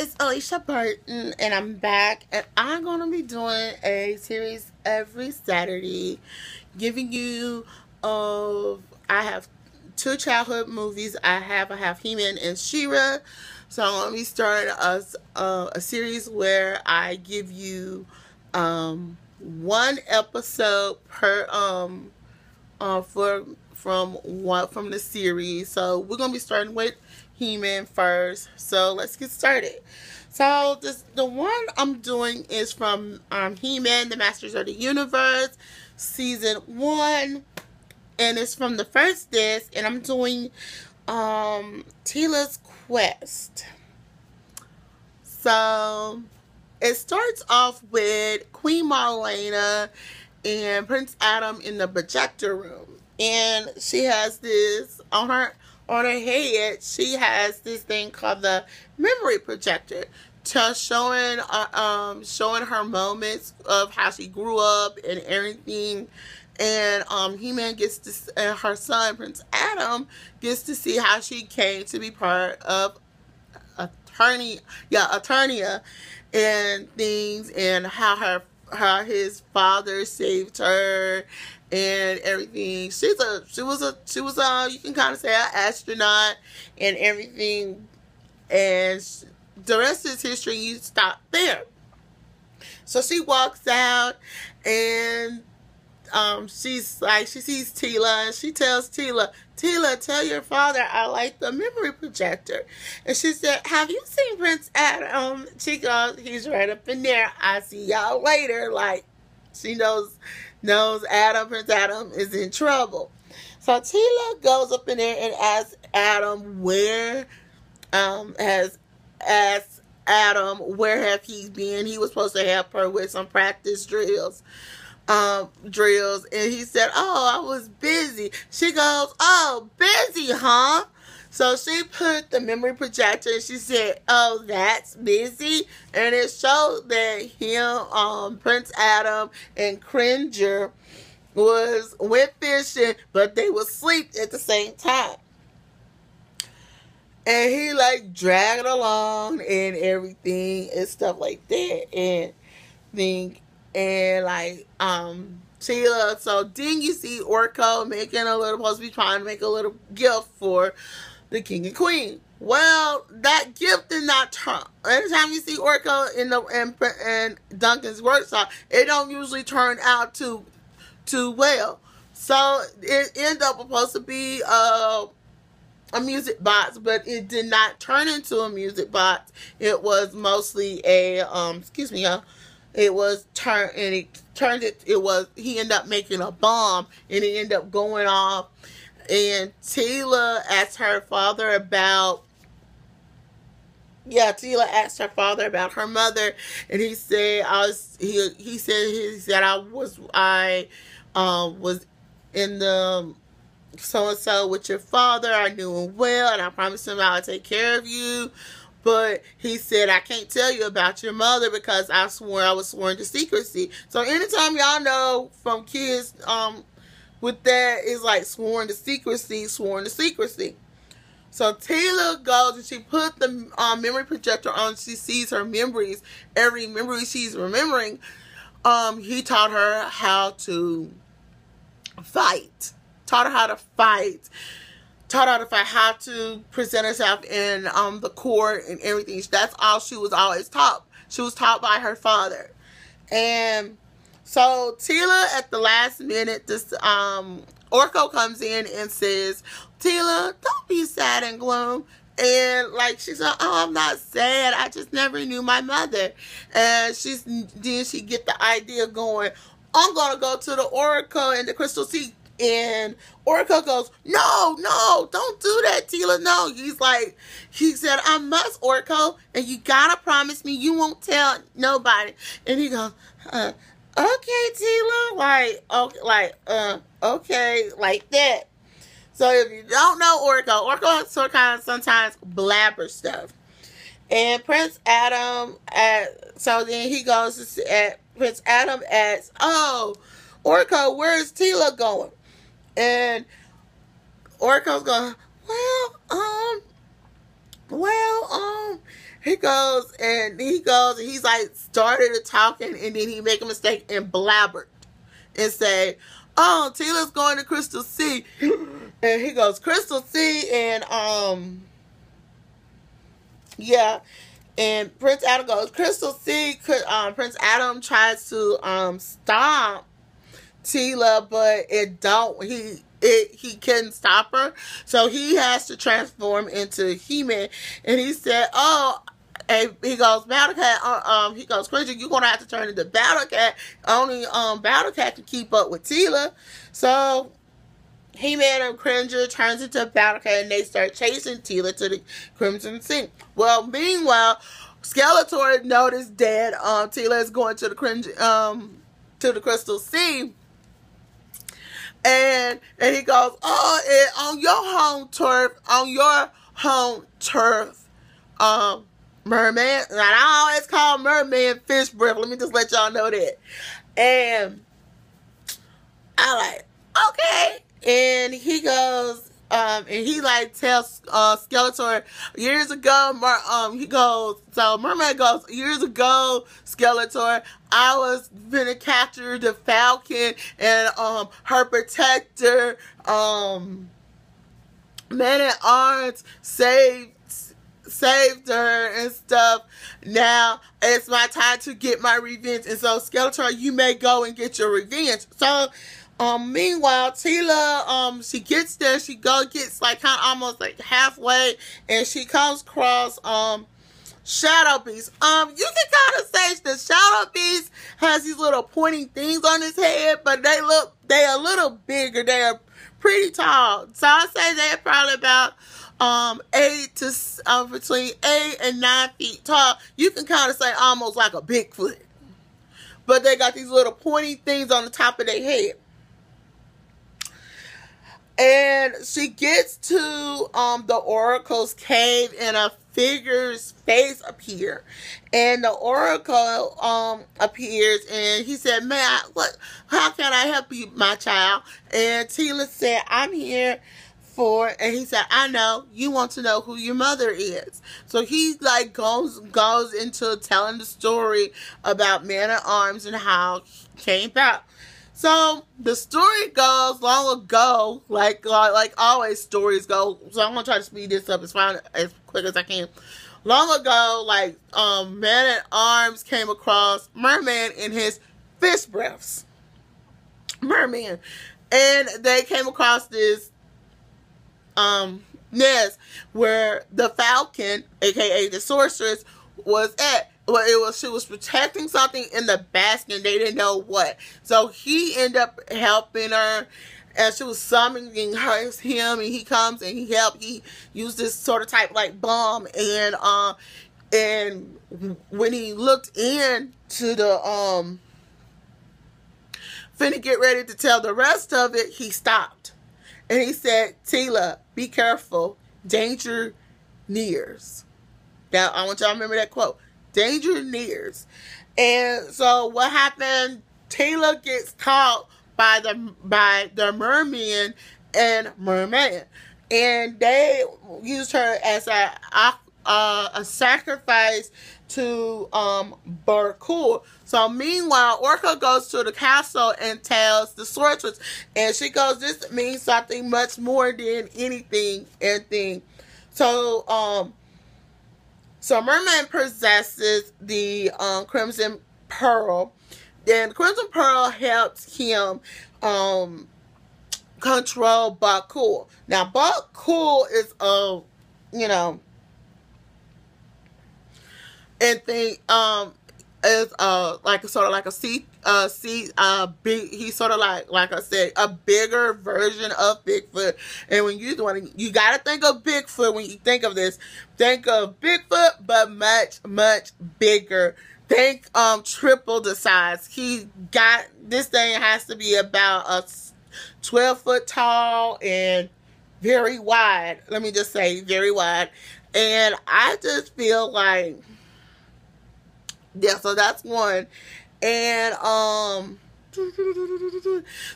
it's Alicia Burton, and I'm back, and I'm going to be doing a series every Saturday, giving you, I have two childhood movies. I have He-Man and She-Ra, so I'm going to be starting a series where I give you, one episode per, from the series. So we're gonna be starting with He-Man first. So let's get started. So the one I'm doing is from He-Man, the Masters of the Universe, season 1, and it's from the first disc. And I'm doing Teala's Quest. So it starts off with Queen Marlena and Prince Adam in the projector room. And she has this on her head. She has this thing called the memory projector, showing her moments of how she grew up and everything. And He-Man gets to, and her son Prince Adam gets to see how she came to be part of Eternia and things, and how his father saved her and everything. She was a you can kind of say an astronaut and everything, and the rest is history. You stop there. So she walks out, and she's like, she sees Teala, and she tells Teala, tell your father I like the memory projector. And she said, have you seen Prince Adam? She goes, he's right up in there. I see y'all later. Like, she knows Prince Adam is in trouble. So Teala goes up in there and asks Adam where have he been. He was supposed to help her with some practice drills, and he said, oh, I was busy. She goes, oh, busy, huh? So she put the memory projector, and she said, oh, that's busy. And it showed that him, Prince Adam, and Cringer went fishing, but they would sleep at the same time. And he like dragged along and everything and stuff like that. Teala, so then you see Orko supposed to be trying to make a little gift for the king and queen. Well, that gift did not turn. Anytime you see Orko in Duncan's workshop, it don't usually turn out too well. So it ended up supposed to be a music box, but it did not turn into a music box. It was mostly a he ended up making a bomb, and it ended up going off. And Teala asked her father about her mother, and he said I was in the so and so with your father. I knew him well, and I promised him I would take care of you. But he said, I can't tell you about your mother because I was sworn to secrecy. So anytime y'all know from kids, with that, is like sworn to secrecy. So Teala goes and she put the memory projector on. She sees her memories. Every memory she's remembering. He taught her how to fight. How to present herself in the court and everything. That's all she was always taught. She was taught by her father. And so Teala, at the last minute, Orko comes in and says, Teala, don't be sad and gloom. And like she said, oh, I'm not sad. I just never knew my mother. And then she get the idea going, I'm gonna go to the Oracle and the Crystal Sea. And Orko goes, no, don't do that, Teala. No, he said, I must, Orko, and you gotta promise me you won't tell nobody. And he goes, okay, Teala, okay, like that. So if you don't know Orko sometimes blabber stuff. And Prince Adam, so then he goes to Prince Adam asks, oh, Orko, where's Teala going? And Orko's going, he's like started talking, and then he make a mistake and blabbered and say, "Oh, Teala's going to Crystal Sea," and he goes, "Crystal Sea," and yeah. And Prince Adam goes, "Crystal Sea." Prince Adam tries to stop Teala, but he couldn't stop her, so he has to transform into He-Man. And he said, "Oh," and he goes, "Battle Cat." He goes, "Cringer, you're gonna have to turn into Battle Cat. Only Battle Cat can keep up with Teala." So He-Man and Cringer turns into Battle Cat, and they start chasing Teala to the Crimson Sea. Well, meanwhile, Skeletor noticed that Teala is going to the Crystal Sea. And he goes, "Oh, on your home turf, merman." And I always call merman fish breath. Let me just let y'all know that. And I like, okay. And he goes, and he like tells Skeletor years ago. Merman goes, "Years ago, Skeletor, I was gonna capture the Falcon, and her protector, Man-at-Arms saved her and stuff. Now it's my time to get my revenge. And so, Skeletor, you may go and get your revenge." So meanwhile, Teala, she gets there. She gets like kind of almost like halfway, and she comes across Shadow Beast. You can kind of say the Shadow Beast has these little pointy things on his head, but they a little bigger. They are pretty tall. So I say they're probably about between 8 and 9 feet tall. You can kind of say almost like a Bigfoot, but they got these little pointy things on the top of their head. And she gets to the Oracle's cave, and a figure's face appears. And the Oracle appears, and he said, how can I help you, my child?" And Teala said, "I'm here and he said, "I know you want to know who your mother is." So he like goes into telling the story about Man-at-Arms and how he came about. So the story goes long ago, like always stories go. So I'm gonna try to speed this up as quick as I can. Long ago, like Man-at-Arms came across Merman in his fish breaths. Merman, and they came across this nest where the Falcon, aka the sorceress, was at. Well, she was protecting something in the basket, and they didn't know what. So he ended up helping her, and she was summoning him, and he comes and he helped. He used this sort of type like bomb, and when he looked into the finna get ready to tell the rest of it, he stopped, and he said, "Teala, be careful. Danger nears." Now I want y'all to remember that quote. Danger nears. And so what happened? Teala gets caught by the merman and merman, and they used her as a sacrifice to Barcool. So meanwhile, Orca goes to the castle and tells the sorceress, and she goes, "This means something much more than anything." So Merman possesses the Crimson Pearl. Then Crimson Pearl helps him control Bakul. Now Bakul is like sort of like he's sort of like I said, a bigger version of Bigfoot. And when you gotta think of Bigfoot when you think of this. Think of Bigfoot, but much, much bigger. Think triple the size. This thing has to be about a 12 foot tall and very wide. Let me just say very wide. And I just feel like, yeah, so that's one. And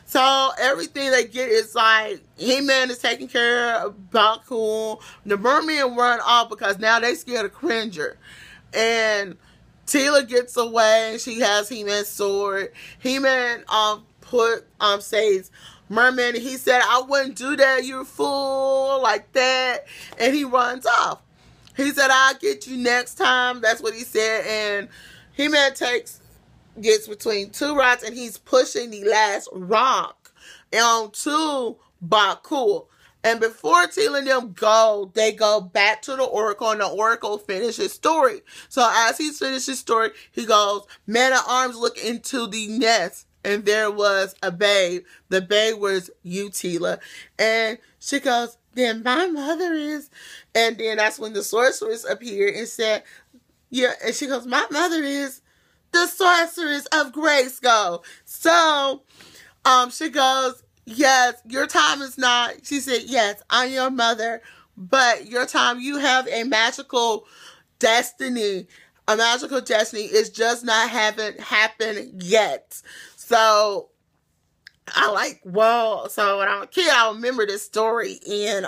So everything they get is like He-Man is taking care of Baku. The mermen run off because now they scared of Cringer. And Teala gets away. She has He-Man's sword. He-Man says Merman. He said, "I wouldn't do that, you fool," like that. And he runs off. He said, "I'll get you next time." That's what he said. And He-Man gets between two rocks and he's pushing the last rock onto Baku. And before Teala and them go, they go back to the Oracle, and the Oracle finishes his story. So as he finished his story, he goes, "Man-at-Arms, look into the nest." And there was a babe. The babe was you, Teala. And she goes, "Then my mother is." And then that's when the sorceress appeared and said, "Yeah." And she goes, "My mother is the sorceress of Grayskull." So, she goes, "Yes, your time is not." She said, "Yes, I'm your mother, but your time, you have a magical destiny. A magical destiny is just not haven't happened yet." So I like, whoa. So when I was a kid, I remember this story, and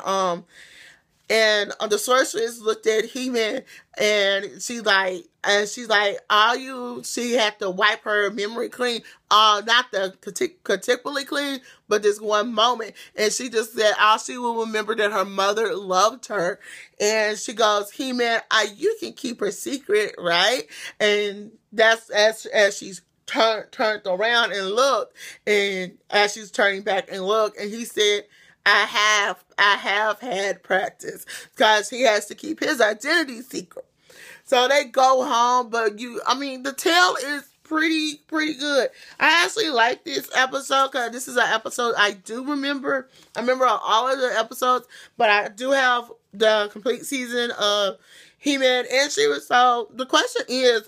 the sorceress looked at He-Man, and she's like, she had to wipe her memory clean, not the particularly clean, but this one moment. And she just said, all she will remember that her mother loved her. And she goes, "He-Man, you can keep her secret, right?" And that's as she's turned around and looked, and as she's turning back and look, and he said, I have had practice, because he has to keep his identity secret. So they go home, but the tale is pretty good. I actually like this episode because this is an episode I do remember. I remember all of the episodes, but I do have the complete season of He-Man and She-Ra. So the question is,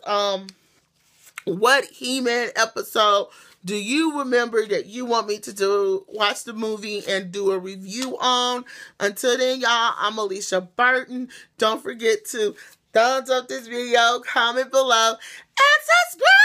what He-Man episode do you remember that you want me to watch the movie and do a review on? Until then, y'all, I'm Alicia Burton. Don't forget to thumbs up this video, comment below, and subscribe!